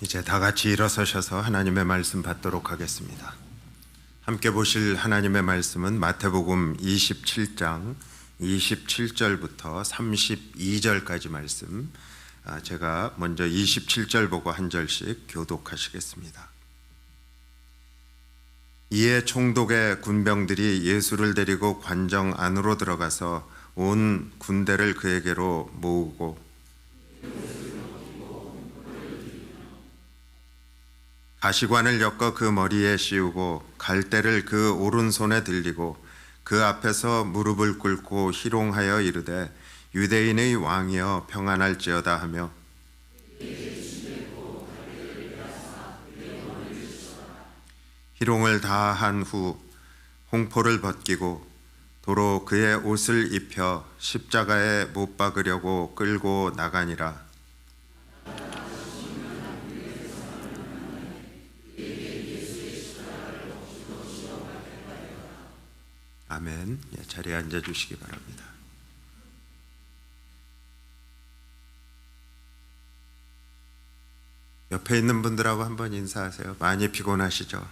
이제 다 같이 일어서셔서 하나님의 말씀 받도록 하겠습니다. 함께 보실 하나님의 말씀은 마태복음 27장 27절부터 32절까지 말씀. 제가 먼저 27절 보고 한 절씩 교독하시겠습니다. 이에 총독의 군병들이 예수를 데리고 관정 안으로 들어가서 온 군대를 그에게로 모으고 가시관을 엮어 그 머리에 씌우고 갈대를 그 오른손에 들리고 그 앞에서 무릎을 꿇고 희롱하여 이르되 유대인의 왕이여 평안할지어다 하며 희롱을 다 한 후 홍포를 벗기고 도로 그의 옷을 입혀 십자가에 못 박으려고 끌고 나가니라. 아멘. 자리에 앉아 주시기 바랍니다. 옆에 있는 분들하고 한번 인사하세요. 많이 피곤하시죠?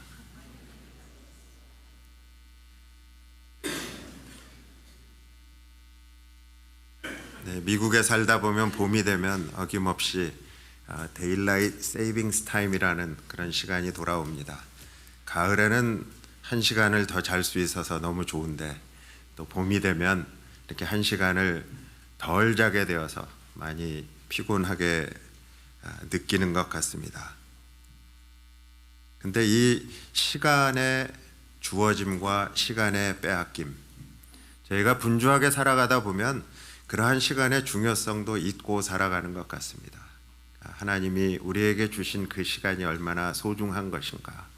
네, 미국에 살다 보면 봄이 되면 어김없이 데일라이트 세이빙스 타임이라는 그런 시간이 돌아옵니다. 가을에는 1시간을 더 잘 수 있어서 너무 좋은데 또 봄이 되면 이렇게 1시간을 덜 자게 되어서 많이 피곤하게 느끼는 것 같습니다. 근데 이 시간의 주어짐과 시간의 빼앗김, 저희가 분주하게 살아가다 보면 그러한 시간의 중요성도 잊고 살아가는 것 같습니다. 하나님이 우리에게 주신 그 시간이 얼마나 소중한 것인가,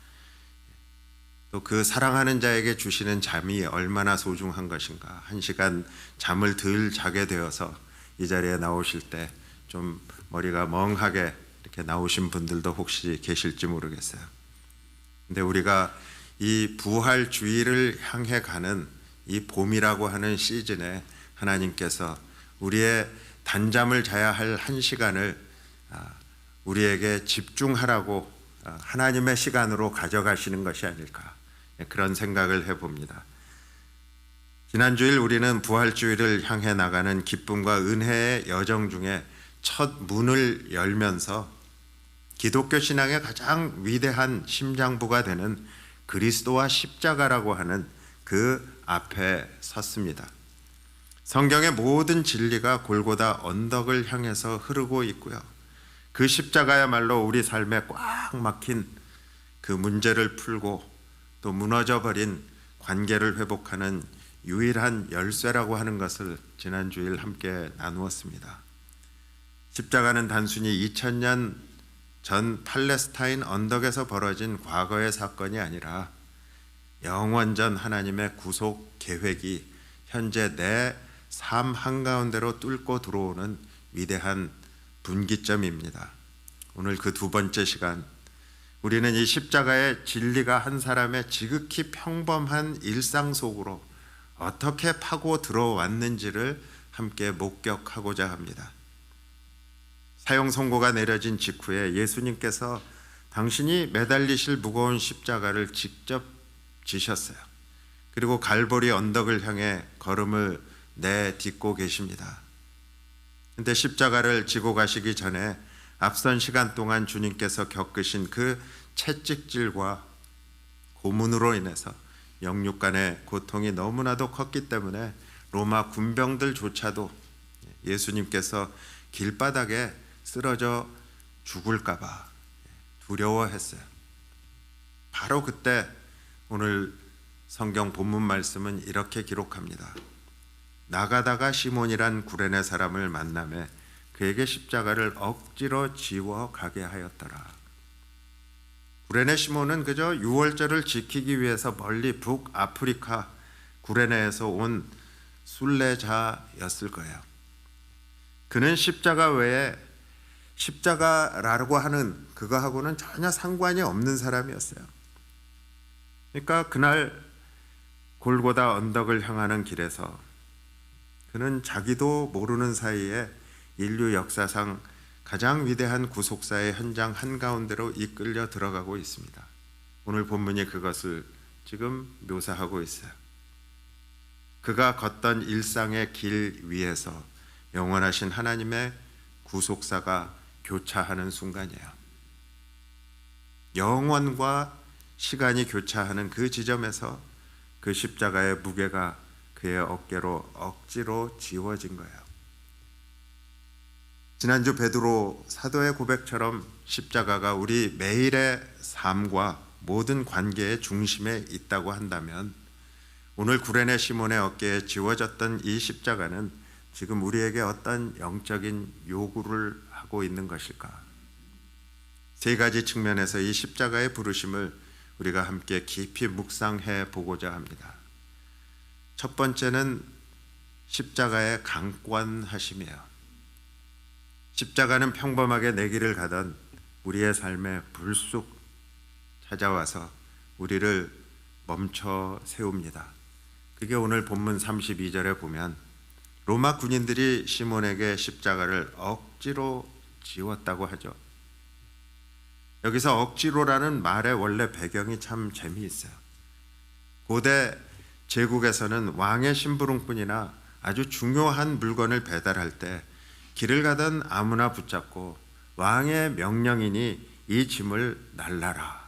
또 그 사랑하는 자에게 주시는 잠이 얼마나 소중한 것인가. 1시간 잠을 덜 자게 되어서 이 자리에 나오실 때 좀 머리가 멍하게 이렇게 나오신 분들도 혹시 계실지 모르겠어요. 근데 우리가 이 부활 주일을 향해 가는 이 봄이라고 하는 시즌에 하나님께서 우리의 단잠을 자야 할 1시간을 우리에게 집중하라고 하나님의 시간으로 가져가시는 것이 아닐까, 그런 생각을 해봅니다. 지난주일 우리는 부활주일을 향해 나가는 기쁨과 은혜의 여정 중에 첫 문을 열면서 기독교 신앙의 가장 위대한 심장부가 되는 그리스도와 십자가라고 하는 그 앞에 섰습니다. 성경의 모든 진리가 골고다 언덕을 향해서 흐르고 있고요. 그 십자가야말로 우리 삶에 꽉 막힌 그 문제를 풀고 또 무너져버린 관계를 회복하는 유일한 열쇠라고 하는 것을 지난주일 함께 나누었습니다. 십자가는 단순히 2000년 전 팔레스타인 언덕에서 벌어진 과거의 사건이 아니라 영원전 하나님의 구속 계획이 현재 내 삶 한가운데로 뚫고 들어오는 위대한 분기점입니다. 오늘 그 두 번째 시간, 우리는 이 십자가의 진리가 한 사람의 지극히 평범한 일상 속으로 어떻게 파고 들어왔는지를 함께 목격하고자 합니다. 사형 선고가 내려진 직후에 예수님께서 당신이 매달리실 무거운 십자가를 직접 지셨어요. 그리고 갈보리 언덕을 향해 걸음을 내딛고 계십니다. 근데 십자가를 지고 가시기 전에 앞선 시간 동안 주님께서 겪으신 그 채찍질과 고문으로 인해서 영육간의 고통이 너무나도 컸기 때문에 로마 군병들조차도 예수님께서 길바닥에 쓰러져 죽을까봐 두려워했어요. 바로 그때 오늘 성경 본문 말씀은 이렇게 기록합니다. 나가다가 시몬이란 구레네 사람을 만나매 그에게 십자가를 억지로 지워 가게 하였더라. 구레네 시몬은 그저 유월절을 지키기 위해서 멀리 북아프리카 구레네에서 온 순례자였을 거예요. 그는 십자가 외에 십자가라고 하는 그거하고는 전혀 상관이 없는 사람이었어요. 그러니까 그날 골고다 언덕을 향하는 길에서 그는 자기도 모르는 사이에 인류 역사상 가장 위대한 구속사의 현장 한가운데로 이끌려 들어가고 있습니다. 오늘 본문이 그것을 지금 묘사하고 있어요. 그가 걷던 일상의 길 위에서 영원하신 하나님의 구속사가 교차하는 순간이에요. 영원과 시간이 교차하는 그 지점에서 그 십자가의 무게가 그의 어깨로 억지로 지워진 거예요. 지난주 베드로 사도의 고백처럼 십자가가 우리 매일의 삶과 모든 관계의 중심에 있다고 한다면 오늘 구레네 시몬의 어깨에 지워졌던 이 십자가는 지금 우리에게 어떤 영적인 요구를 하고 있는 것일까? 세 가지 측면에서 이 십자가의 부르심을 우리가 함께 깊이 묵상해 보고자 합니다. 첫 번째는 십자가의 강권하심이에요. 십자가는 평범하게 내 길을 가던 우리의 삶에 불쑥 찾아와서 우리를 멈춰 세웁니다. 그게 오늘 본문 32절에 보면 로마 군인들이 시몬에게 십자가를 억지로 지웠다고 하죠. 여기서 억지로라는 말의 원래 배경이 참 재미있어요. 고대 제국에서는 왕의 심부름꾼이나 아주 중요한 물건을 배달할 때 길을 가던 아무나 붙잡고 왕의 명령이니 이 짐을 날라라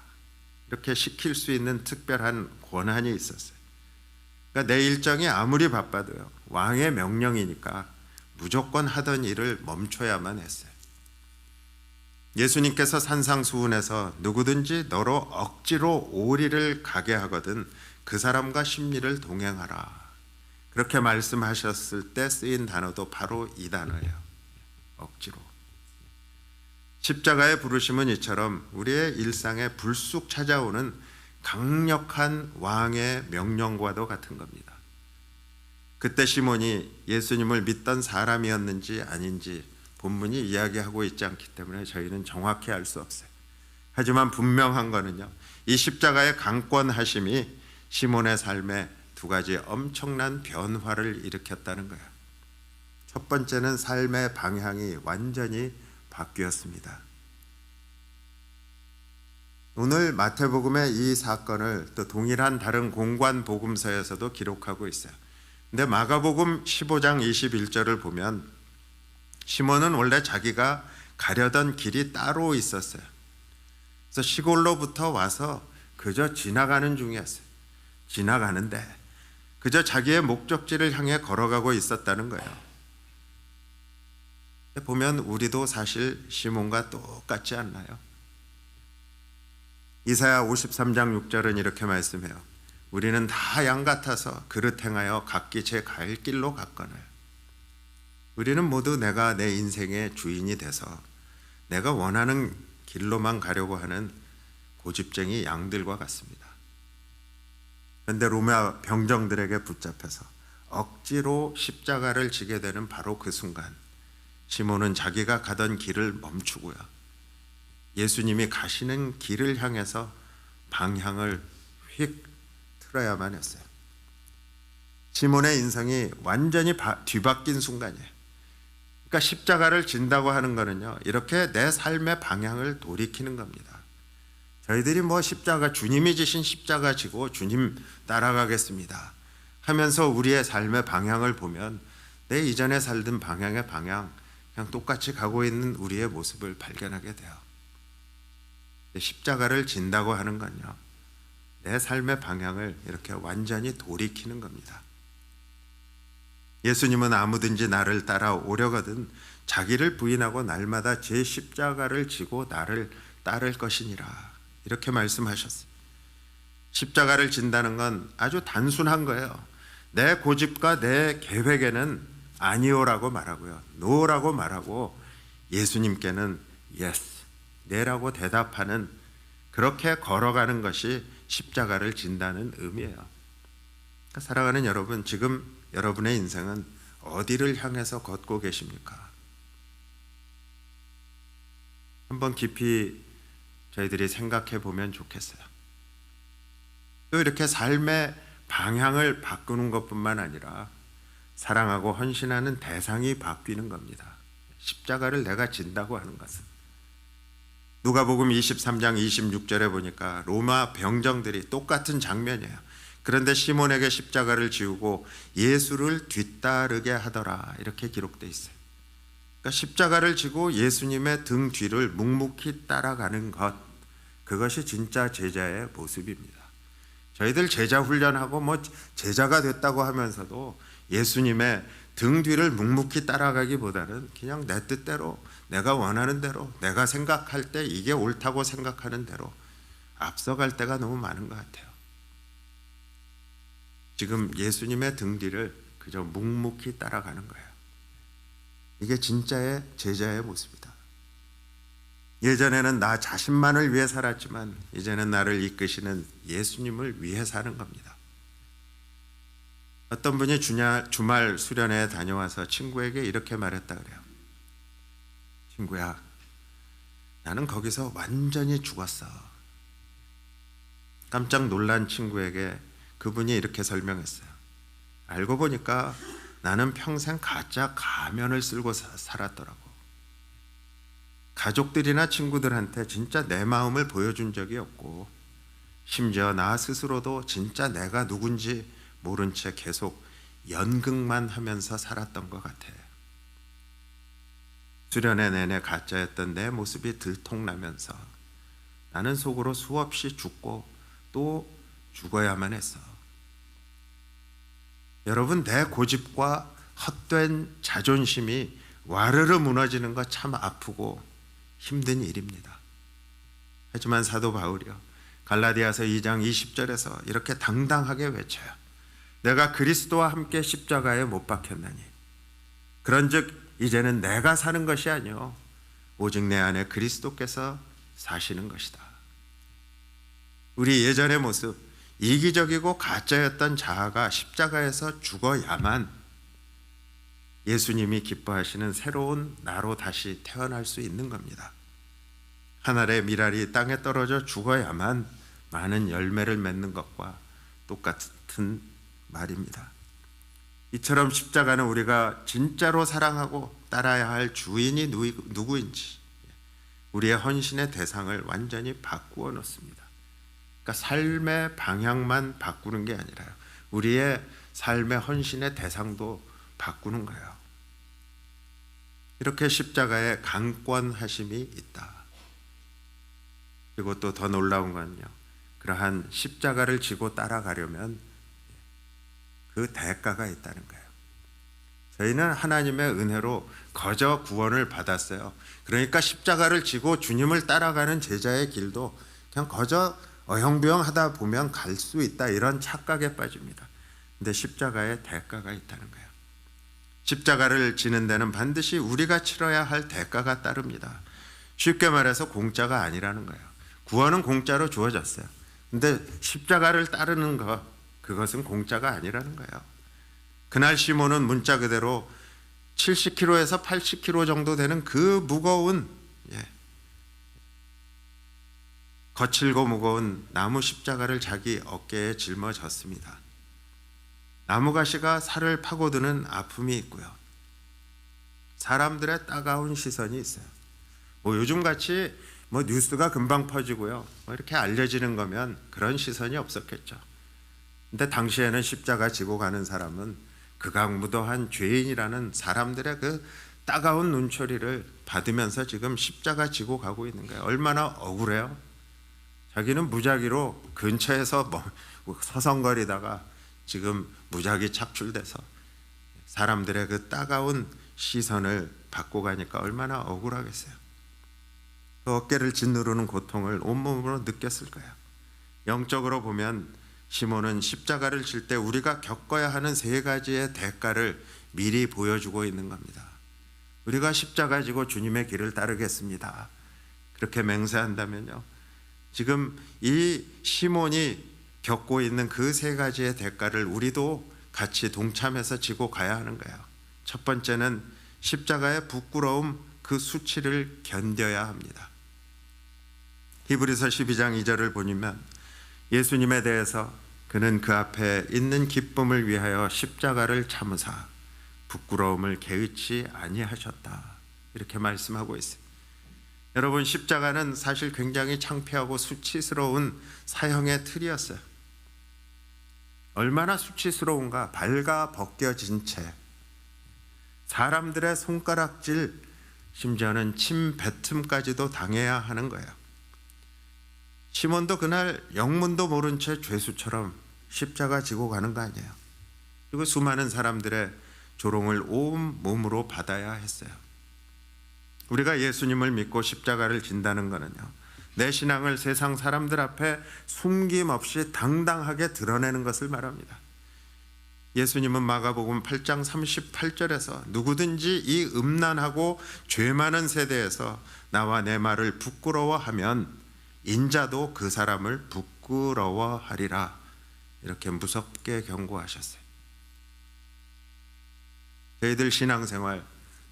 이렇게 시킬 수 있는 특별한 권한이 있었어요. 그러니까 내 일정이 아무리 바빠도요, 왕의 명령이니까 무조건 하던 일을 멈춰야만 했어요. 예수님께서 산상수훈에서 누구든지 너로 억지로 오리를 가게 하거든 그 사람과 심리를 동행하라 그렇게 말씀하셨을 때 쓰인 단어도 바로 이 단어예요. 억지로. 십자가의 부르심은 이처럼 우리의 일상에 불쑥 찾아오는 강력한 왕의 명령과도 같은 겁니다. 그때 시몬이 예수님을 믿던 사람이었는지 아닌지 본문이 이야기하고 있지 않기 때문에 저희는 정확히 알 수 없어요. 하지만 분명한 거는요, 이 십자가의 강권하심이 시몬의 삶에 두 가지 엄청난 변화를 일으켰다는 거예요. 첫 번째는 삶의 방향이 완전히 바뀌었습니다. 오늘 마태복음의 이 사건을 또 동일한 다른 공관 복음서에서도 기록하고 있어요. 근데 마가복음 15장 21절을 보면 시몬은 원래 자기가 가려던 길이 따로 있었어요. 그래서 시골로부터 와서 그저 지나가는 중이었어요. 지나가는데 그저 자기의 목적지를 향해 걸어가고 있었다는 거예요. 보면 우리도 사실 시몬과 똑같지 않나요? 이사야 53장 6절은 이렇게 말씀해요. 우리는 다 양 같아서 그릇 행하여 각기 제 갈 길로 갔거늘. 우리는 모두 내가 내 인생의 주인이 돼서 내가 원하는 길로만 가려고 하는 고집쟁이 양들과 같습니다. 그런데 로마 병정들에게 붙잡혀서 억지로 십자가를 지게 되는 바로 그 순간 시몬은 자기가 가던 길을 멈추고요, 예수님이 가시는 길을 향해서 방향을 휙 틀어야만 했어요. 시몬의 인생이 완전히 뒤바뀐 순간이에요. 그러니까 십자가를 진다고 하는 거는요, 이렇게 내 삶의 방향을 돌이키는 겁니다. 저희들이 뭐 십자가, 주님이 지신 십자가 지고 주님 따라가겠습니다 하면서 우리의 삶의 방향을 보면 내 이전에 살던 방향의 방향 그냥 똑같이 가고 있는 우리의 모습을 발견하게 돼요. 십자가를 진다고 하는 건요, 내 삶의 방향을 이렇게 완전히 돌이키는 겁니다. 예수님은 아무든지 나를 따라오려거든 자기를 부인하고 날마다 제 십자가를 지고 나를 따를 것이니라 이렇게 말씀하셨어요. 십자가를 진다는 건 아주 단순한 거예요. 내 고집과 내 계획에는 아니오라고 말하고요, 노라고 말하고 예수님께는 yes, 네라고 대답하는, 그렇게 걸어가는 것이 십자가를 진다는 의미예요. 그러니까 사랑하는 여러분, 지금 여러분의 인생은 어디를 향해서 걷고 계십니까? 한번 깊이 저희들이 생각해 보면 좋겠어요. 또 이렇게 삶의 방향을 바꾸는 것뿐만 아니라 사랑하고 헌신하는 대상이 바뀌는 겁니다. 십자가를 내가 진다고 하는 것은. 누가복음 23장 26절에 보니까 로마 병정들이 똑같은 장면이에요. 그런데 시몬에게 십자가를 지우고 예수를 뒤따르게 하더라, 이렇게 기록되어 있어요. 그러니까 십자가를 지고 예수님의 등 뒤를 묵묵히 따라가는 것, 그것이 진짜 제자의 모습입니다. 저희들 제자 훈련하고 제자가 됐다고 하면서도 예수님의 등 뒤를 묵묵히 따라가기보다는 그냥 내 뜻대로, 내가 원하는 대로, 내가 생각할 때 이게 옳다고 생각하는 대로 앞서갈 때가 너무 많은 것 같아요. 지금 예수님의 등 뒤를 그저 묵묵히 따라가는 거예요. 이게 진짜의 제자의 모습이다. 예전에는 나 자신만을 위해 살았지만 이제는 나를 이끄시는 예수님을 위해 사는 겁니다. 어떤 분이 주말 수련회에 다녀와서 친구에게 이렇게 말했다 그래요. 친구야, 나는 거기서 완전히 죽었어. 깜짝 놀란 친구에게 그분이 이렇게 설명했어요. 알고 보니까 나는 평생 가짜 가면을 쓰고 살았더라고. 가족들이나 친구들한테 진짜 내 마음을 보여준 적이 없고, 심지어 나 스스로도 진짜 내가 누군지 모른 채 계속 연극만 하면서 살았던 것 같아. 수련회 내내 가짜였던 내 모습이 들통나면서 나는 속으로 수없이 죽고 또 죽어야만 했어. 여러분, 내 고집과 헛된 자존심이 와르르 무너지는 거 참 아프고 힘든 일입니다. 하지만 사도 바울이요, 갈라디아서 2장 20절에서 이렇게 당당하게 외쳐요. 내가 그리스도와 함께 십자가에 못 박혔나니 그런즉 이제는 내가 사는 것이 아니요 오직 내 안에 그리스도께서 사시는 것이다. 우리 예전의 모습, 이기적이고 가짜였던 자아가 십자가에서 죽어야만 예수님이 기뻐하시는 새로운 나로 다시 태어날 수 있는 겁니다. 한 알의 밀알이 땅에 떨어져 죽어야만 많은 열매를 맺는 것과 똑같은 말입니다. 이처럼 십자가는 우리가 진짜로 사랑하고 따라야 할 주인이 누구인지, 우리의 헌신의 대상을 완전히 바꾸어 놓습니다. 그러니까 삶의 방향만 바꾸는 게 아니라요, 우리의 삶의 헌신의 대상도 바꾸는 거예요. 이렇게 십자가에 강권하심이 있다. 그리고 또 더 놀라운 건요, 그러한 십자가를 지고 따라가려면 그 대가가 있다는 거예요. 저희는 하나님의 은혜로 거저 구원을 받았어요. 그러니까 십자가를 지고 주님을 따라가는 제자의 길도 그냥 거저 어영부영 하다 보면 갈 수 있다, 이런 착각에 빠집니다. 근데 십자가에 대가가 있다는 거예요. 십자가를 지는 데는 반드시 우리가 치러야 할 대가가 따릅니다. 쉽게 말해서 공짜가 아니라는 거예요. 구원은 공짜로 주어졌어요. 근데 십자가를 따르는 것, 그것은 공짜가 아니라는 거예요. 그날 시몬은 문자 그대로 70kg에서 80kg 정도 되는 그 무거운, 거칠고 무거운 나무 십자가를 자기 어깨에 짊어졌습니다. 나무가시가 살을 파고드는 아픔이 있고요, 사람들의 따가운 시선이 있어요. 요즘같이 뉴스가 금방 퍼지고요, 이렇게 알려지는 거면 그런 시선이 없었겠죠. 근데 당시에는 십자가 지고 가는 사람은 극악무도한 죄인이라는 사람들의 그 따가운 눈초리를 받으면서 지금 십자가 지고 가고 있는 거예요. 얼마나 억울해요. 자기는 무작위로 근처에서 서성거리다가 지금 무작위 착출돼서 사람들의 그 따가운 시선을 받고 가니까 얼마나 억울하겠어요. 그 어깨를 짓누르는 고통을 온몸으로 느꼈을 거예요. 영적으로 보면 시몬은 십자가를 질 때 우리가 겪어야 하는 세 가지의 대가를 미리 보여주고 있는 겁니다. 우리가 십자가 지고 주님의 길을 따르겠습니다, 그렇게 맹세한다면요, 지금 이 시몬이 겪고 있는 그 세 가지의 대가를 우리도 같이 동참해서 지고 가야 하는 거예요. 첫 번째는 십자가의 부끄러움, 그 수치를 견뎌야 합니다. 히브리서 12장 2절을 보면 예수님에 대해서 그는 그 앞에 있는 기쁨을 위하여 십자가를 참으사 부끄러움을 개의치 아니하셨다, 이렇게 말씀하고 있어요. 여러분, 십자가는 사실 굉장히 창피하고 수치스러운 사형의 틀이었어요. 얼마나 수치스러운가. 발가 벗겨진 채 사람들의 손가락질, 심지어는 침 뱉음까지도 당해야 하는 거예요. 시몬도 그날 영문도 모른 채 죄수처럼 십자가 지고 가는 거 아니에요. 그리고 수많은 사람들의 조롱을 온 몸으로 받아야 했어요. 우리가 예수님을 믿고 십자가를 진다는 것은요, 내 신앙을 세상 사람들 앞에 숨김없이 당당하게 드러내는 것을 말합니다. 예수님은 마가복음 8장 38절에서 누구든지 이 음란하고 죄 많은 세대에서 나와 내 말을 부끄러워하면 인자도 그 사람을 부끄러워하리라, 이렇게 무섭게 경고하셨어요. 저희들 신앙생활,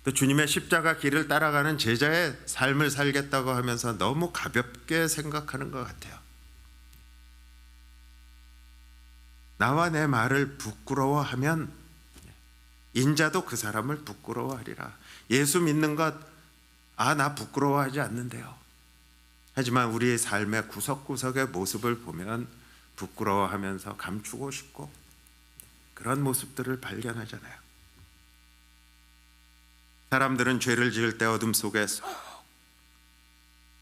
또 주님의 십자가 길을 따라가는 제자의 삶을 살겠다고 하면서 너무 가볍게 생각하는 것 같아요. 나와 내 말을 부끄러워하면 인자도 그 사람을 부끄러워하리라. 예수 믿는 것, 나 부끄러워하지 않는데요. 하지만 우리의 삶의 구석구석의 모습을 보면 부끄러워하면서 감추고 싶고 그런 모습들을 발견하잖아요. 사람들은 죄를 지을 때 어둠 속에 쏙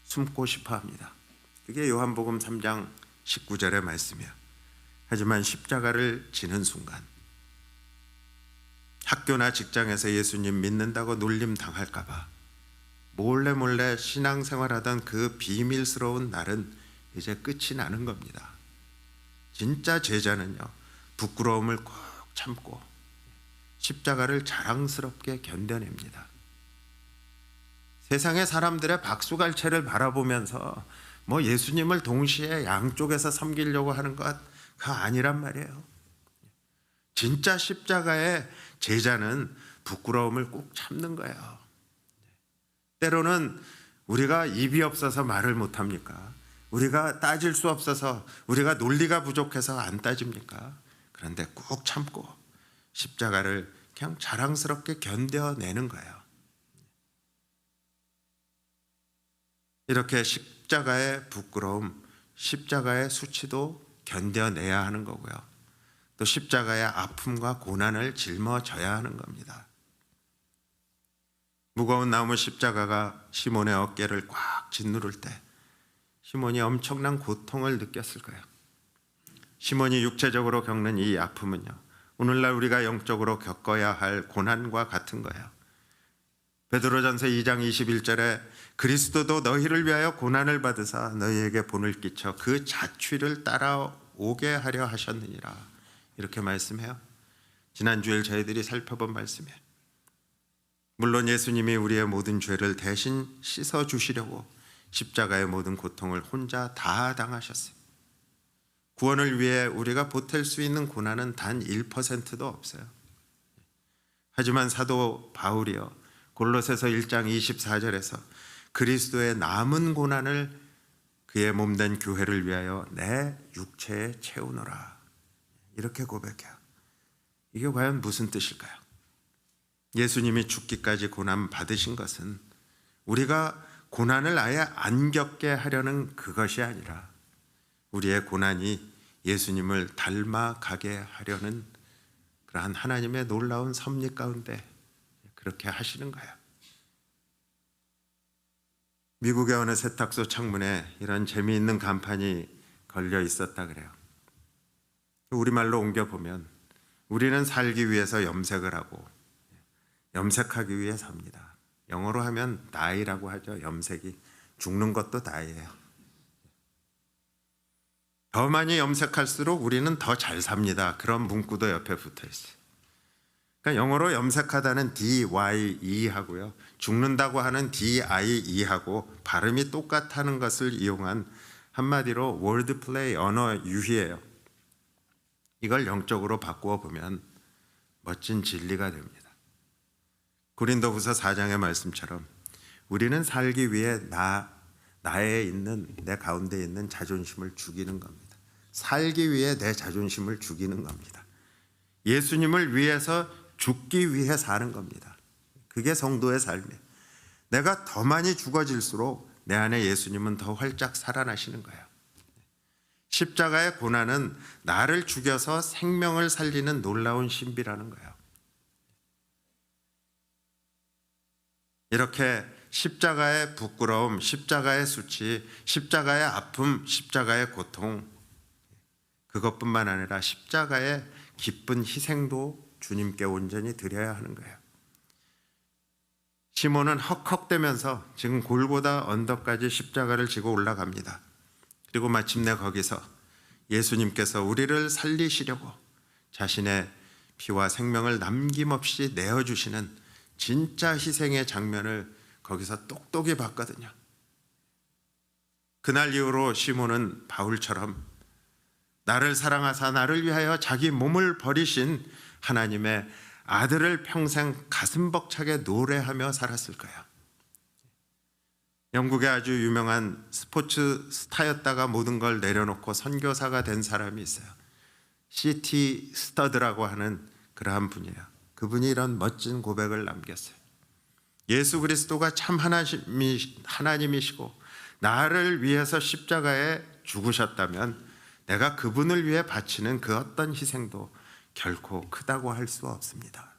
숨고 싶어 합니다. 그게 요한복음 3장 19절의 말씀이에요. 하지만 십자가를 지는 순간, 학교나 직장에서 예수님 믿는다고 놀림 당할까 봐 몰래 신앙생활하던 그 비밀스러운 날은 이제 끝이 나는 겁니다. 진짜 제자는요, 부끄러움을 꼭 참고 십자가를 자랑스럽게 견뎌냅니다. 세상의 사람들의 박수갈채를 바라보면서 예수님을 동시에 양쪽에서 섬기려고 하는 것가 아니란 말이에요. 진짜 십자가의 제자는 부끄러움을 꼭 참는 거예요. 때로는 우리가 입이 없어서 말을 못합니까? 우리가 따질 수 없어서, 우리가 논리가 부족해서 안 따집니까? 그런데 꼭 참고 십자가를 그냥 자랑스럽게 견뎌내는 거예요. 이렇게 십자가의 부끄러움, 십자가의 수치도 견뎌내야 하는 거고요. 또 십자가의 아픔과 고난을 짊어져야 하는 겁니다. 무거운 나무 십자가가 시몬의 어깨를 꽉 짓누를 때 시몬이 엄청난 고통을 느꼈을 거예요. 시몬이 육체적으로 겪는 이 아픔은요, 오늘날 우리가 영적으로 겪어야 할 고난과 같은 거예요. 베드로전서 2장 21절에 그리스도도 너희를 위하여 고난을 받으사 너희에게 본을 끼쳐 그 자취를 따라오게 하려 하셨느니라, 이렇게 말씀해요. 지난주일 저희들이 살펴본 말씀이에요. 물론 예수님이 우리의 모든 죄를 대신 씻어주시려고 십자가의 모든 고통을 혼자 다 당하셨어요. 구원을 위해 우리가 보탤 수 있는 고난은 단 1%도 없어요. 하지만 사도 바울이요, 골로새서 1장 24절에서 그리스도의 남은 고난을 그의 몸된 교회를 위하여 내 육체에 채우노라, 이렇게 고백해요. 이게 과연 무슨 뜻일까요? 예수님이 죽기까지 고난 받으신 것은 우리가 고난을 아예 안 겪게 하려는 그것이 아니라 우리의 고난이 예수님을 닮아가게 하려는 그러한 하나님의 놀라운 섭리 가운데 그렇게 하시는 거예요. 미국의 어느 세탁소 창문에 이런 재미있는 간판이 걸려 있었다 그래요. 우리말로 옮겨보면 우리는 살기 위해서 염색을 하고 염색하기 위해 삽니다. 영어로 하면 die라고 하죠. 염색이. 죽는 것도 die예요. 더 많이 염색할수록 우리는 더 잘 삽니다. 그런 문구도 옆에 붙어 있어요. 그러니까 영어로 염색하다는 dye 하고요, 죽는다고 하는 die 하고 발음이 똑같다는 것을 이용한 한마디로 월드플레이, 언어 유희예요. 이걸 영적으로 바꾸어 보면 멋진 진리가 됩니다. 고린도후서 4장의 말씀처럼 우리는 살기 위해 내 가운데 있는 자존심을 죽이는 겁니다. 살기 위해 내 자존심을 죽이는 겁니다. 예수님을 위해서 죽기 위해 사는 겁니다. 그게 성도의 삶이에요. 내가 더 많이 죽어질수록 내 안에 예수님은 더 활짝 살아나시는 거예요. 십자가의 고난은 나를 죽여서 생명을 살리는 놀라운 신비라는 거예요. 이렇게 십자가의 부끄러움, 십자가의 수치, 십자가의 아픔, 십자가의 고통, 그것뿐만 아니라 십자가의 기쁜 희생도 주님께 온전히 드려야 하는 거예요. 시몬은 헉헉대면서 지금 골고다 언덕까지 십자가를 지고 올라갑니다. 그리고 마침내 거기서 예수님께서 우리를 살리시려고 자신의 피와 생명을 남김없이 내어주시는 진짜 희생의 장면을 거기서 똑똑히 봤거든요. 그날 이후로 시몬은 바울처럼 나를 사랑하사 나를 위하여 자기 몸을 버리신 하나님의 아들을 평생 가슴 벅차게 노래하며 살았을 거예요. 영국의 아주 유명한 스포츠 스타였다가 모든 걸 내려놓고 선교사가 된 사람이 있어요. C.T. 스터드라고 하는 그러한 분이에요. 그분이 이런 멋진 고백을 남겼어요. 예수 그리스도가 참 하나님이시고 나를 위해서 십자가에 죽으셨다면 내가 그분을 위해 바치는 그 어떤 희생도 결코 크다고 할 수 없습니다.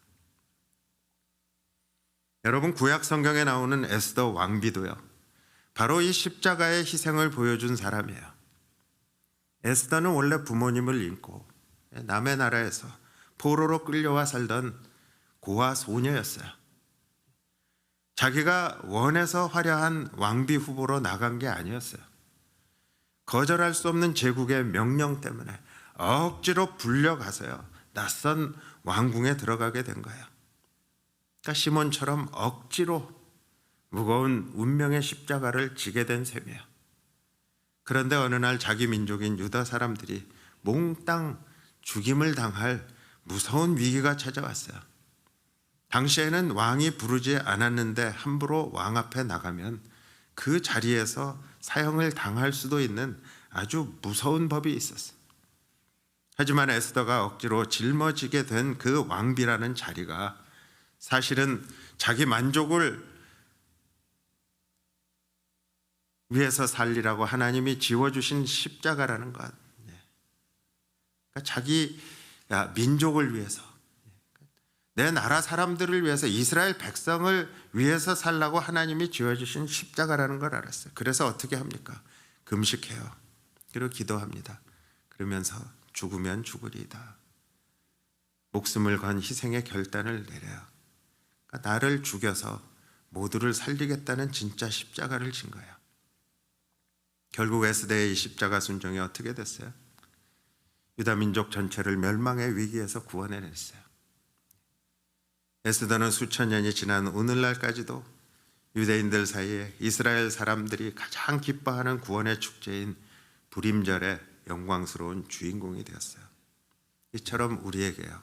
여러분, 구약 성경에 나오는 에스더 왕비도요, 바로 이 십자가의 희생을 보여준 사람이에요. 에스더는 원래 부모님을 잃고 남의 나라에서 포로로 끌려와 살던 고아 소녀였어요. 자기가 원해서 화려한 왕비 후보로 나간 게 아니었어요. 거절할 수 없는 제국의 명령 때문에 억지로 불려가서요, 낯선 왕궁에 들어가게 된 거예요. 그러니까 시몬처럼 억지로 무거운 운명의 십자가를 지게 된 셈이에요. 그런데 어느 날 자기 민족인 유다 사람들이 몽땅 죽임을 당할 무서운 위기가 찾아왔어요. 당시에는 왕이 부르지 않았는데 함부로 왕 앞에 나가면 그 자리에서 사형을 당할 수도 있는 아주 무서운 법이 있었어요. 하지만 에스더가 억지로 짊어지게 된 그 왕비라는 자리가 사실은 자기 만족을 위해서 살리라고 하나님이 지워주신 십자가라는 것. 그러니까 자기 민족을 위해서, 내 나라 사람들을 위해서, 이스라엘 백성을 위해서 살라고 하나님이 지어주신 십자가라는 걸 알았어요. 그래서 어떻게 합니까? 금식해요. 그리고 기도합니다. 그러면서 죽으면 죽으리이다. 목숨을 건 희생의 결단을 내려요. 그러니까 나를 죽여서 모두를 살리겠다는 진짜 십자가를 진 거예요. 결국 에스더의 이 십자가 순종이 어떻게 됐어요? 유다 민족 전체를 멸망의 위기에서 구원해냈어요. 에스더는 수천 년이 지난 오늘날까지도 유대인들 사이에 이스라엘 사람들이 가장 기뻐하는 구원의 축제인 불임절의 영광스러운 주인공이 되었어요. 이처럼 우리에게요,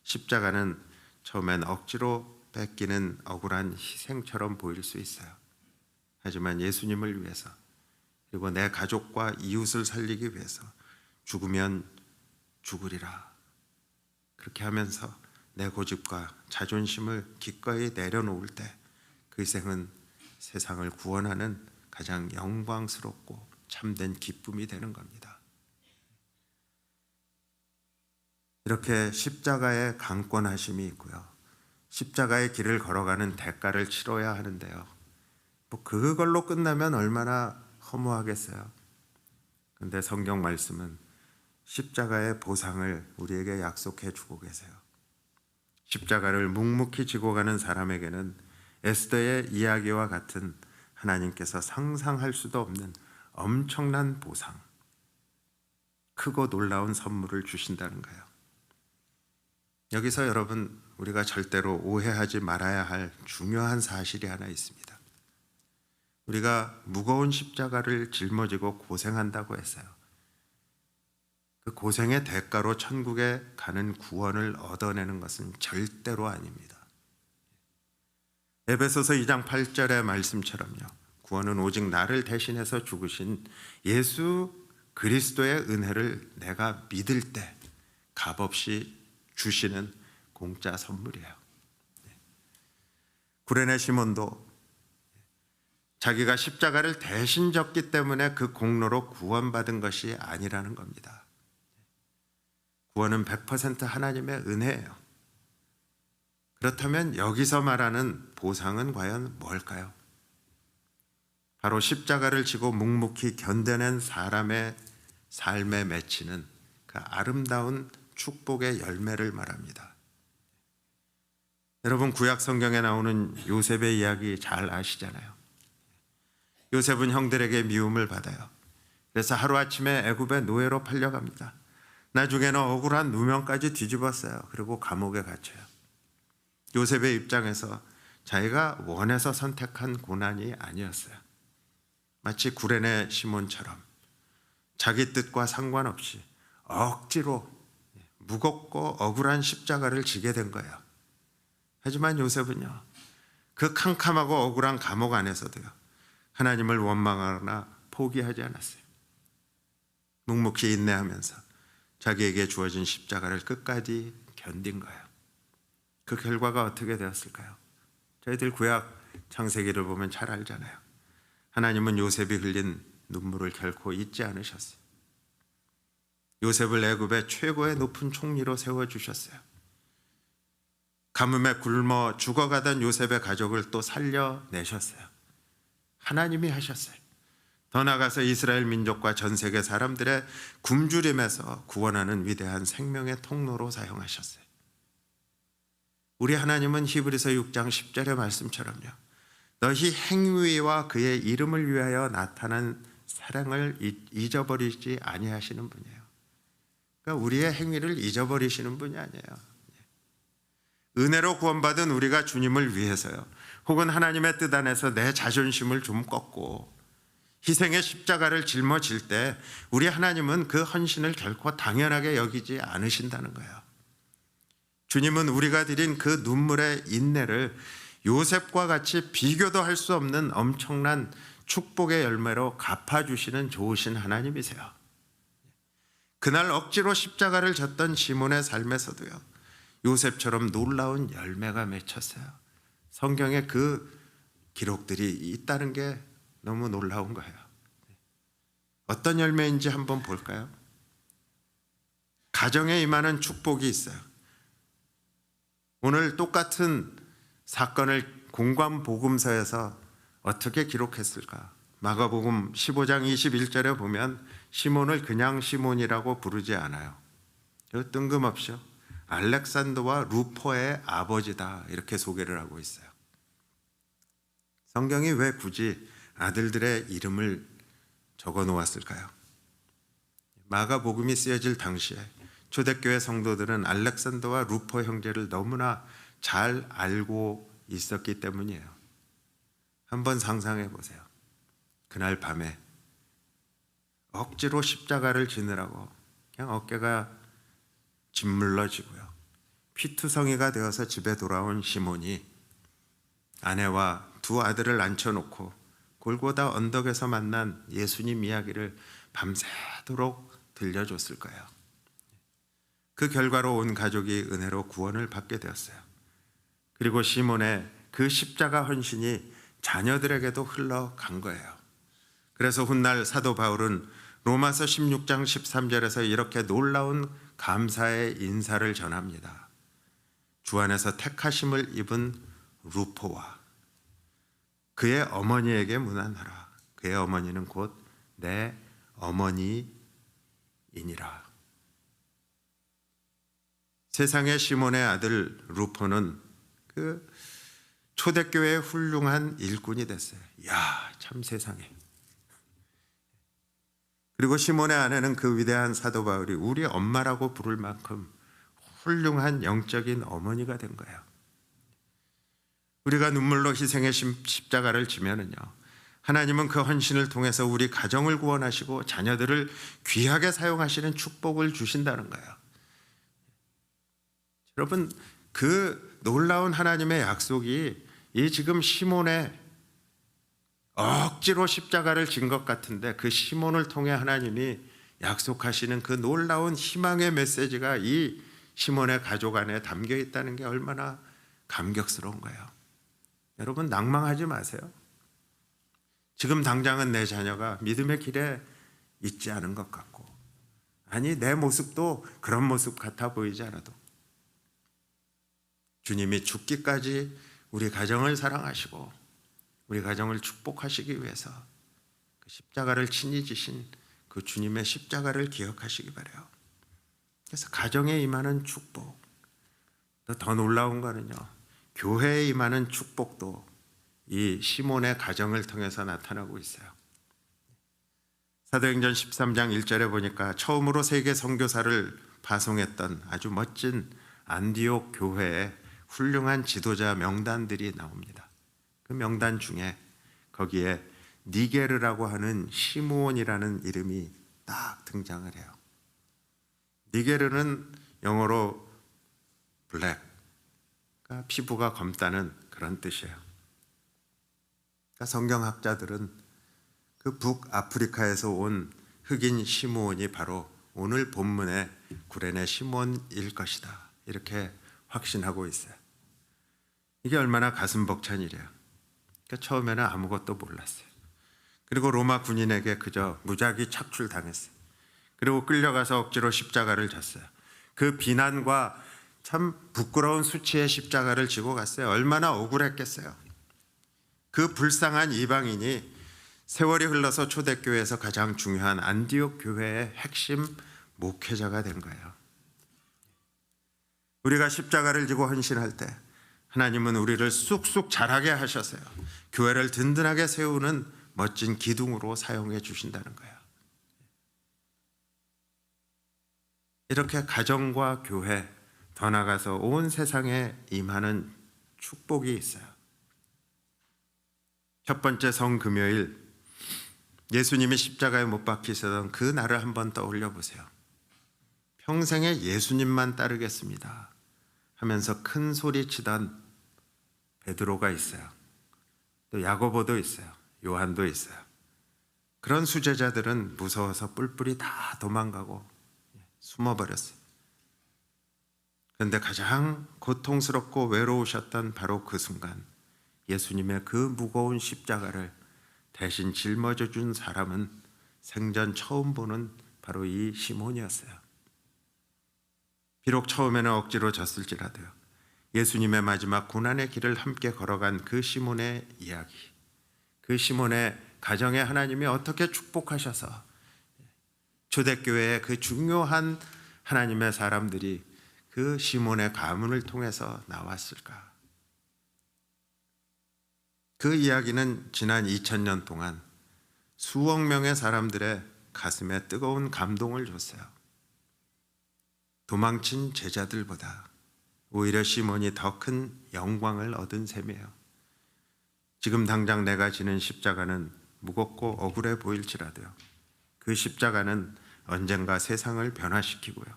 십자가는 처음엔 억지로 뺏기는 억울한 희생처럼 보일 수 있어요. 하지만 예수님을 위해서, 그리고 내 가족과 이웃을 살리기 위해서 죽으면 죽으리라, 그렇게 하면서 내 고집과 자존심을 기꺼이 내려놓을 때 그 희생은 세상을 구원하는 가장 영광스럽고 참된 기쁨이 되는 겁니다. 이렇게 십자가의 강권하심이 있고요, 십자가의 길을 걸어가는 대가를 치러야 하는데요, 뭐 그걸로 끝나면 얼마나 허무하겠어요. 그런데 성경 말씀은 십자가의 보상을 우리에게 약속해 주고 계세요. 십자가를 묵묵히 지고 가는 사람에게는 에스더의 이야기와 같은 하나님께서 상상할 수도 없는 엄청난 보상, 크고 놀라운 선물을 주신다는 거예요. 여기서 여러분, 우리가 절대로 오해하지 말아야 할 중요한 사실이 하나 있습니다. 우리가 무거운 십자가를 짊어지고 고생한다고 했어요. 그 고생의 대가로 천국에 가는 구원을 얻어내는 것은 절대로 아닙니다. 에베소서 2장 8절의 말씀처럼요, 구원은 오직 나를 대신해서 죽으신 예수 그리스도의 은혜를 내가 믿을 때 값없이 주시는 공짜 선물이에요. 구레네 시몬도 자기가 십자가를 대신 졌기 때문에 그 공로로 구원받은 것이 아니라는 겁니다. 구원은 100% 하나님의 은혜예요. 그렇다면 여기서 말하는 보상은 과연 뭘까요? 바로 십자가를 지고 묵묵히 견뎌낸 사람의 삶에 맺히는 그 아름다운 축복의 열매를 말합니다. 여러분, 구약 성경에 나오는 요셉의 이야기 잘 아시잖아요. 요셉은 형들에게 미움을 받아요. 그래서 하루아침에 애굽의 노예로 팔려갑니다. 나중에는 억울한 누명까지 뒤집었어요. 그리고 감옥에 갇혀요. 요셉의 입장에서 자기가 원해서 선택한 고난이 아니었어요. 마치 구레네 시몬처럼 자기 뜻과 상관없이 억지로 무겁고 억울한 십자가를 지게 된 거예요. 하지만 요셉은요, 그 캄캄하고 억울한 감옥 안에서도요, 하나님을 원망하거나 포기하지 않았어요. 묵묵히 인내하면서 자기에게 주어진 십자가를 끝까지 견딘 거예요. 그 결과가 어떻게 되었을까요? 저희들 구약 창세기를 보면 잘 알잖아요. 하나님은 요셉이 흘린 눈물을 결코 잊지 않으셨어요. 요셉을 애굽의 최고의 높은 총리로 세워주셨어요. 가뭄에 굶어 죽어가던 요셉의 가족을 또 살려내셨어요. 하나님이 하셨어요. 더 나아가서 이스라엘 민족과 전 세계 사람들의 굶주림에서 구원하는 위대한 생명의 통로로 사용하셨어요. 우리 하나님은 히브리서 6장 10절의 말씀처럼요, 너희 행위와 그의 이름을 위하여 나타난 사랑을 잊어버리지 아니하시는 분이에요. 그러니까 우리의 행위를 잊어버리시는 분이 아니에요. 은혜로 구원받은 우리가 주님을 위해서요, 혹은 하나님의 뜻 안에서 내 자존심을 좀 꺾고 희생의 십자가를 짊어질 때 우리 하나님은 그 헌신을 결코 당연하게 여기지 않으신다는 거예요. 주님은 우리가 드린 그 눈물의 인내를 요셉과 같이 비교도 할 수 없는 엄청난 축복의 열매로 갚아주시는 좋으신 하나님이세요. 그날 억지로 십자가를 졌던 시몬의 삶에서도요, 요셉처럼 놀라운 열매가 맺혔어요. 성경에 그 기록들이 있다는 게 너무 놀라운 거예요. 어떤 열매인지 한번 볼까요? 가정에 임하는 축복이 있어요. 오늘 똑같은 사건을 공관복음서에서 어떻게 기록했을까? 마가복음 15장 21절에 보면 시몬을 그냥 시몬이라고 부르지 않아요. 뜬금없이요, 알렉산더와 루포의 아버지다, 이렇게 소개를 하고 있어요. 성경이 왜 굳이 아들들의 이름을 적어 놓았을까요? 마가복음이 쓰여질 당시에 초대교회 성도들은 알렉산더와 루포 형제를 너무나 잘 알고 있었기 때문이에요. 한번 상상해 보세요. 그날 밤에 억지로 십자가를 지느라고 그냥 어깨가 짓물러지고요, 피투성이가 되어서 집에 돌아온 시몬이 아내와 두 아들을 앉혀놓고 골고다 언덕에서 만난 예수님 이야기를 밤새도록 들려줬을 거예요. 그 결과로 온 가족이 은혜로 구원을 받게 되었어요. 그리고 시몬의 그 십자가 헌신이 자녀들에게도 흘러간 거예요. 그래서 훗날 사도 바울은 로마서 16장 13절에서 이렇게 놀라운 감사의 인사를 전합니다. 주 안에서 택하심을 입은 루포와 그의 어머니에게 문안하라. 그의 어머니는 곧 내 어머니이니라. 세상의 시몬의 아들 루포는 그 초대교회의 훌륭한 일꾼이 됐어요. 이야, 참 세상에. 그리고 시몬의 아내는 그 위대한 사도 바울이 우리 엄마라고 부를 만큼 훌륭한 영적인 어머니가 된 거예요. 우리가 눈물로 희생의 십자가를 지면은요, 하나님은 그 헌신을 통해서 우리 가정을 구원하시고 자녀들을 귀하게 사용하시는 축복을 주신다는 거예요. 여러분, 그 놀라운 하나님의 약속이 이 지금 시몬의 억지로 십자가를 진 것 같은데 그 시몬을 통해 하나님이 약속하시는 그 놀라운 희망의 메시지가 이 시몬의 가족 안에 담겨 있다는 게 얼마나 감격스러운 거예요. 여러분, 낭망하지 마세요. 지금 당장은 내 자녀가 믿음의 길에 있지 않은 것 같고, 아니 내 모습도 그런 모습 같아 보이지 않아도 주님이 죽기까지 우리 가정을 사랑하시고 우리 가정을 축복하시기 위해서 그 십자가를 친히 지신 그 주님의 십자가를 기억하시기 바라요. 그래서 가정에 임하는 축복, 또 더 놀라운 거는요, 교회에 임하는 축복도 이 시몬의 가정을 통해서 나타나고 있어요. 사도행전 13장 1절에 보니까 처음으로 세계 선교사를 파송했던 아주 멋진 안디옥 교회에 훌륭한 지도자 명단들이 나옵니다. 그 명단 중에 거기에 니게르라고 하는 시므온이라는 이름이 딱 등장을 해요. 니게르는 영어로 블랙, 그러니까 피부가 검다는 그런 뜻이에요. 그러니까 성경학자들은 그 북아프리카에서 온 흑인 시므온이 바로 오늘 본문의 구레네 시몬일 것이다, 이렇게 확신하고 있어요. 이게 얼마나 가슴 벅찬 일이에요. 그러니까 처음에는 아무것도 몰랐어요. 그리고 로마 군인에게 그저 무작위 착출당했어요. 그리고 끌려가서 억지로 십자가를 졌어요. 그 비난과 참 부끄러운 수치의 십자가를 지고 갔어요. 얼마나 억울했겠어요. 그 불쌍한 이방인이 세월이 흘러서 초대교회에서 가장 중요한 안디옥 교회의 핵심 목회자가 된 거예요. 우리가 십자가를 지고 헌신할 때 하나님은 우리를 쑥쑥 자라게 하셔서요, 교회를 든든하게 세우는 멋진 기둥으로 사용해 주신다는 거예요. 이렇게 가정과 교회, 더 나아가서 온 세상에 임하는 축복이 있어요. 첫 번째 성금요일, 예수님이 십자가에 못 박히시던 그 날을 한번 떠올려 보세요. 평생에 예수님만 따르겠습니다 하면서 큰 소리 치던 베드로가 있어요. 또 야고보도 있어요. 요한도 있어요. 그런 수제자들은 무서워서 뿔뿔이 다 도망가고 숨어버렸어요. 그런데 가장 고통스럽고 외로우셨던 바로 그 순간, 예수님의 그 무거운 십자가를 대신 짊어져 준 사람은 생전 처음 보는 바로 이 시몬이었어요. 비록 처음에는 억지로 졌을지라도요, 예수님의 마지막 고난의 길을 함께 걸어간 그 시몬의 이야기, 그 시몬의 가정에 하나님이 어떻게 축복하셔서 초대교회의 그 중요한 하나님의 사람들이 그 시몬의 가문을 통해서 나왔을까? 그 이야기는 지난 2000년 동안 수억 명의 사람들의 가슴에 뜨거운 감동을 줬어요. 도망친 제자들보다 오히려 시몬이 더 큰 영광을 얻은 셈이에요. 지금 당장 내가 지는 십자가는 무겁고 억울해 보일지라도요, 그 십자가는 언젠가 세상을 변화시키고요,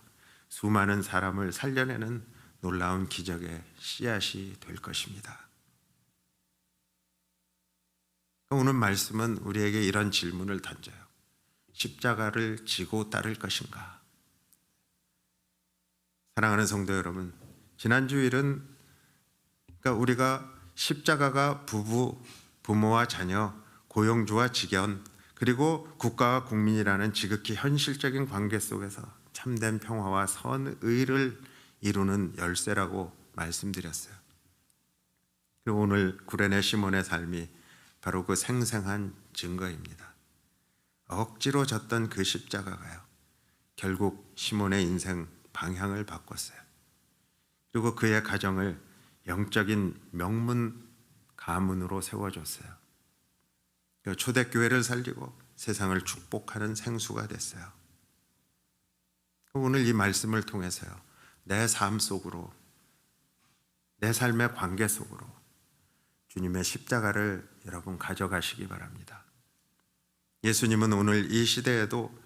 수많은 사람을 살려내는 놀라운 기적의 씨앗이 될 것입니다. 오늘 말씀은 우리에게 이런 질문을 던져요. 십자가를 지고 따를 것인가? 사랑하는 성도 여러분, 지난 주일은 그러니까 우리가 십자가가 부부, 부모와 자녀, 고용주와 직원, 그리고 국가와 국민이라는 지극히 현실적인 관계 속에서 참된 평화와 선의를 이루는 열쇠라고 말씀드렸어요. 그리고 오늘 구레네 시몬의 삶이 바로 그 생생한 증거입니다. 억지로 졌던 그 십자가가요, 결국 시몬의 인생 방향을 바꿨어요. 그리고 그의 가정을 영적인 명문 가문으로 세워줬어요. 초대교회를 살리고 세상을 축복하는 생수가 됐어요. 오늘 이 말씀을 통해서요, 내 삶 속으로, 내 삶의 관계 속으로 주님의 십자가를 여러분 가져가시기 바랍니다. 예수님은 오늘 이 시대에도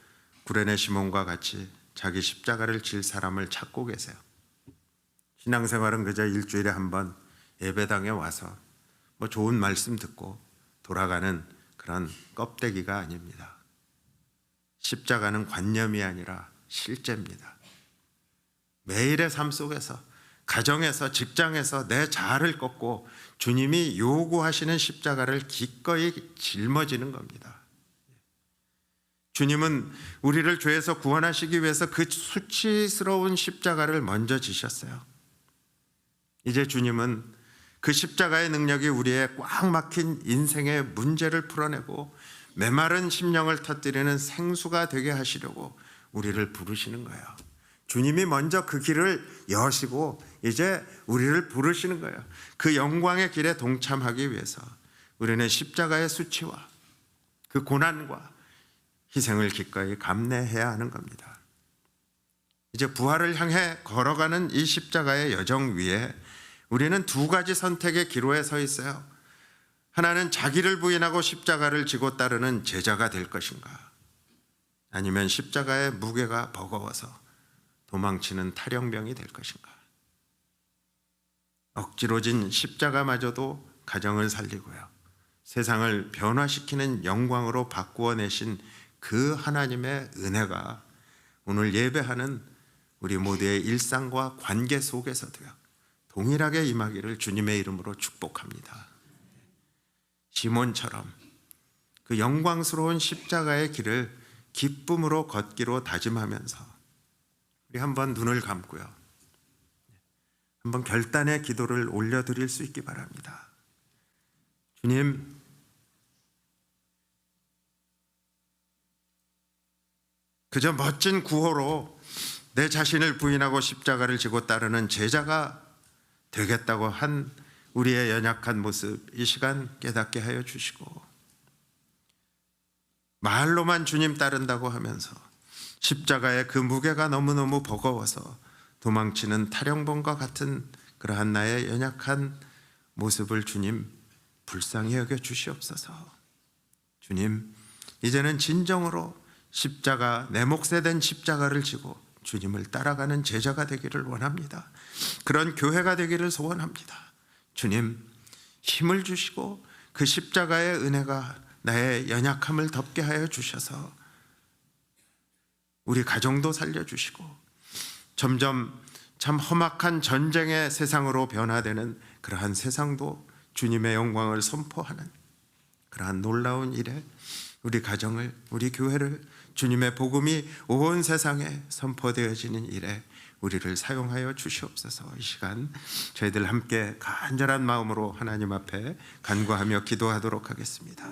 구레네 시몬과 같이 자기 십자가를 질 사람을 찾고 계세요. 신앙생활은 그저 일주일에 한 번 예배당에 와서 뭐 좋은 말씀 듣고 돌아가는 그런 껍데기가 아닙니다. 십자가는 관념이 아니라 실제입니다. 매일의 삶 속에서 가정에서, 직장에서 내 자아를 꺾고 주님이 요구하시는 십자가를 기꺼이 짊어지는 겁니다. 주님은 우리를 죄에서 구원하시기 위해서 그 수치스러운 십자가를 먼저 지셨어요. 이제 주님은 그 십자가의 능력이 우리의 꽉 막힌 인생의 문제를 풀어내고 메마른 심령을 터뜨리는 생수가 되게 하시려고 우리를 부르시는 거예요. 주님이 먼저 그 길을 여시고 이제 우리를 부르시는 거예요. 그 영광의 길에 동참하기 위해서 우리는 십자가의 수치와 그 고난과 희생을 기꺼이 감내해야 하는 겁니다. 이제 부활을 향해 걸어가는 이 십자가의 여정 위에 우리는 두 가지 선택의 기로에 서 있어요. 하나는 자기를 부인하고 십자가를 지고 따르는 제자가 될 것인가, 아니면 십자가의 무게가 버거워서 도망치는 탈영병이 될 것인가. 억지로 진 십자가마저도 가정을 살리고요, 세상을 변화시키는 영광으로 바꾸어내신 그 하나님의 은혜가 오늘 예배하는 우리 모두의 일상과 관계 속에서도요 동일하게 임하기를 주님의 이름으로 축복합니다. 시몬처럼 그 영광스러운 십자가의 길을 기쁨으로 걷기로 다짐하면서 우리 한번 눈을 감고요, 한번 결단의 기도를 올려드릴 수 있기 바랍니다. 주님, 그저 멋진 구호로 내 자신을 부인하고 십자가를 지고 따르는 제자가 되겠다고 한 우리의 연약한 모습 이 시간 깨닫게 하여 주시고, 말로만 주님 따른다고 하면서 십자가의 그 무게가 너무너무 버거워서 도망치는 탈영범과 같은 그러한 나의 연약한 모습을 주님 불쌍히 여겨 주시옵소서. 주님, 이제는 진정으로 십자가, 내 몫에 된 십자가를 지고 주님을 따라가는 제자가 되기를 원합니다. 그런 교회가 되기를 소원합니다. 주님, 힘을 주시고 그 십자가의 은혜가 나의 연약함을 덮게 하여 주셔서 우리 가정도 살려주시고 점점 참 험악한 전쟁의 세상으로 변화되는 그러한 세상도 주님의 영광을 선포하는 그러한 놀라운 일에 우리 가정을, 우리 교회를 주님의 복음이 온 세상에 선포되어지는 일에 우리를 사용하여 주시옵소서. 이 시간 저희들 함께 간절한 마음으로 하나님 앞에 간구하며 기도하도록 하겠습니다.